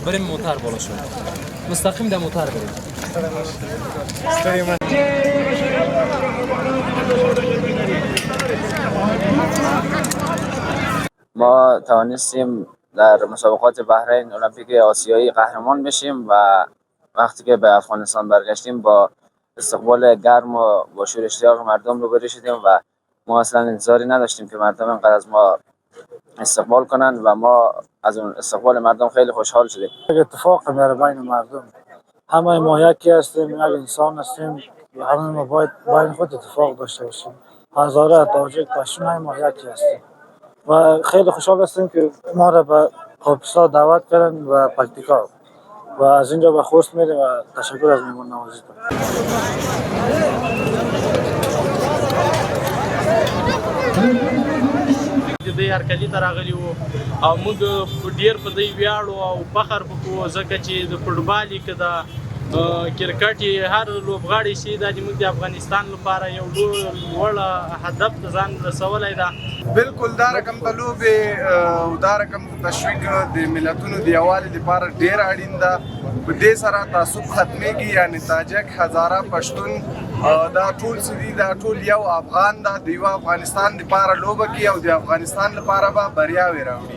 بریم موتر بالا شد مستقیم در موتر بریم. ما توانستیم در مسابقات بحرین المپیک آسیایی قهرمان بشیم و وقتی که به افغانستان برگشتیم با استقبال گرم و با شور اشتیاق مردم روبرو شدیم و ما اصلا انتظاری نداشتیم که مردم اینقدر از ما استقبال کنن و ما از اون استقبال مردم خیلی خوشحال شدیم. اتفاق میاره بین مردم، همه ما یکی هستیم، یک انسان هستیم و همه ما باید بین خود اتفاق داشته باشیم. هزاره، تاجک، پشتون همه ما یکی هستیم و خیلی خوشحال هستیم که ما را به کاپیسا دعوت کردن و پکتیکا و از اینجا به خوست میریم و تشکر از مهمان نوازیتون. د هرکلي ته راغلي وو او موږ ډېر په دې ویاړو او فخر وکړو ځکه چې د فوټبال یې که د کرکټ یې هر لوبغاړی چې دا زموږ د افغانستان لپاره یو لوړ هدف ته ځان رسولی ده. بالکل دا رقم د لوبې او دا رقم د تشویق د ملتونو د یووالي لپاره ډېر اړین ده. په دې سره تعصب ختمېږي، یعنې تاجک، هزاره، پښتون دا ټول چې دي دا ټول یو افغان ده، د یو افغانستان لپاره لوبه کوي او د افغانستان لپاره به بریاوې راوړي.